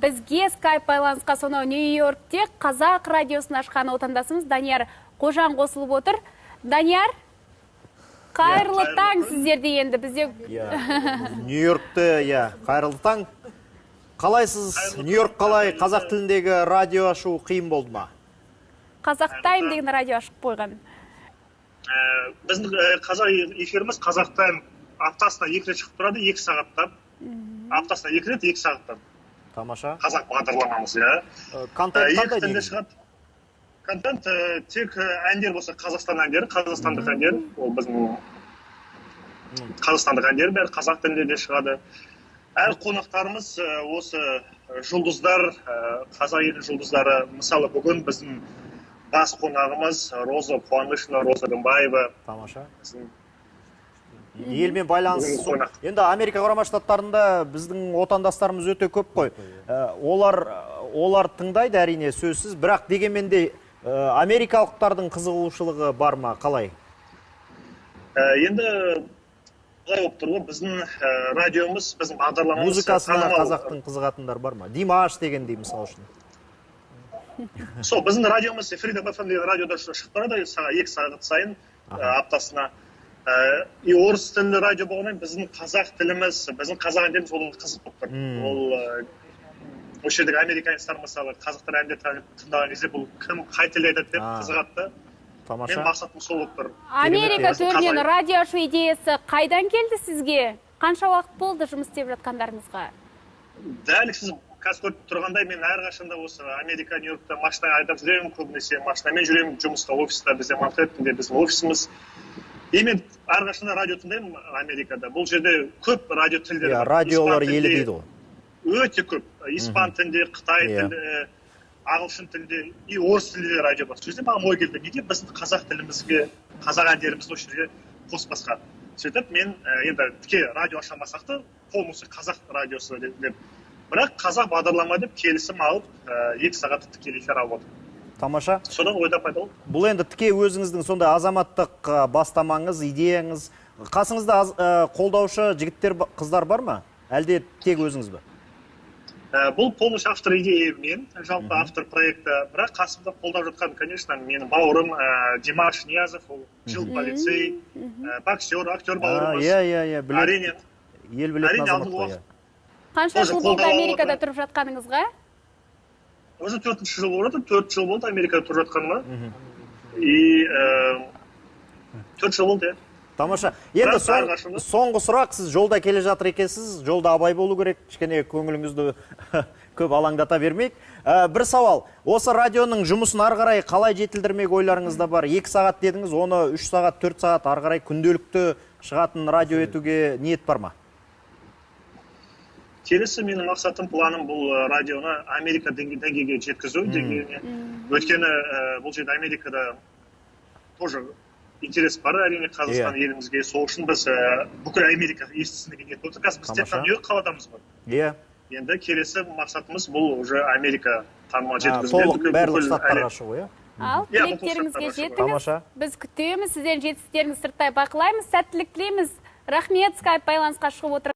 Бізге скайп байланысқа сонау Нью-Йоркте қазақ радиосын ашқан отандасымыз Данияр Қожан қосылып отыр. Данияр, қайырлы таң сіздерде енді бізде. Нью-Йоркте, қайырлы таң. Қалайсыз? Нью-Йорк қалай? Қазақ тіліндегі радио ашу қиын болды ма? Қазақ тайм деген радио ашып қойған. Біздің қазақ эфиріміз Қазақ тайм аптасына 2 рет шығып тұрады, 2 сағаттан. Аптасына 2 рет 2 сағаттан. Тамаша. Қазақ бағдарламамыз, Контент қандай дейміз? Контент тек әндер болса Қазақстан әндері, қазақстандық әндер. Ол біздің қазақстандық әндер бәрі қазақ тілінде де шығады. Әр қонақтарымыз осы жұлдыздар, қазақ елінің жұлдыздары. Мысалы, бүгін біздің бас қонағымыз Роза Қуанышевна, Роза Рымбаева. Тамаша. Елмен байланыс. Енді Америка Құрама Штаттарында біздің отандастарымыз өте көп қой. Олар тыңдайды әрине сөзсіз, бірақ дегенмен де америкалықтардың қызығушылығы бар ма, қалай? Енді қалай болып тұр ғой, біздің радиомыз, біздің бағдарламамыз музыкасына қазақтың қызығатындар бар ма? Димаш дегендей мысал үшін. Сол, біздің радиомыз Freedom FM деген радиода шығып тұрады, 2 сағат сайын аптасына. И орыс тілді радио болғаннан біздің қазақ тіліміз, біздің қазақ әндеріміз ол қызық болып тұр. Ол осы жердегі американецтер мысалы қазақтар әндер тыңдаған кезде бұл кім қай тілде айтады деп қызығады. Мен мақсатым сол болып тұр. Америка төрінен радио ашу идеясы қайдан келді сізге? Қанша уақыт болды жұмыс істеп жатқандарыңызға? Дәл сіз қазір көріп тұрғандай мен әрқашанда осы Америка, Нью-Йоркта машина айдап жүремін, көбінесе машинамен жүремін жұмысқа, офиста, бізде Манхэттенде біздің офисіміз. И мен әрқашанда радио тыңдаймын Америкада. Бұл жерде көп радио тілдері бар. Радиолар елі дейді ғой. Өте көп. Испан тілінде, Қытай тілінде, ағылшын тілінде, и орыс тілінде радио бар. Сөйтіп маған ой келді, неге біздің қазақ тілімізге, қазақ әндерімізді осы жерге қоспасқа. Сөйтіп мен енді тіке радио ашамасақ та, полностью қазақ радиосы деп. Бірақ қазақ бағдарлама деп келісім алып, 2 сағаттық тікелей эфир алып отыр. Тамаша. Содан ойда пайда болды. Бұл енді тіке өзіңіздің сондай азаматтық бастамаңыз, идеяңыз. Қасыңызда қолдаушы жігіттер, қыздар бар ма? Әлде тек өзіңіз бе? Бұл полностью автор идея мен, жалпы автор проекті. Бірақ қасымда қолдап жатқан, конечно, менің бауырым Димаш Ниязов, ол жыл полицей, боксер, актер бауырымыз. Әрине. Ел білетін азамат қой. Қанша жыл болды Америкада тұрып жатқаныңызға? Өзі 4-ші жыл болды, 4 жыл болды Америкада тұрып жатқаныма. И 4 жыл болды, Тамаша. Енді соңғы сұрақ, сіз жолда келе жатыр екенсіз, жолда абай болу керек, кішкене көңіліңізді көп алаңдата бермейік. Бір сауал, осы радионың жұмысын ары қарай қалай жетілдірмек ойларыңызда бар? 2 сағат дедіңіз, оны 3 сағат, 4 сағат ары қарай күнделікті шығатын радио етуге ниет бар ма? Келесі менің мақсатым, планым бұл радионы Америка деңгейге жеткізу деңгейіне. Өйткені бұл жерде Америкада тоже интерес бар, әрине Қазақстан елімізге. Сол үшін біз бүкіл Америка естісін деген ниет болды. Қазір біз тек қана Нью-Йорк қаладамыз ғой. Енді келесі мақсатымыз бұл уже Америка танымал жеткізу. Толық барлық штаттарға шығу, Ал тілектеріңізге жетіңіз. Біз күтеміз, сізден жетістіктеріңіз сырттай бақылаймыз, сәттілік тілейміз. Рахмет, скайп байланысқа шығып отыр.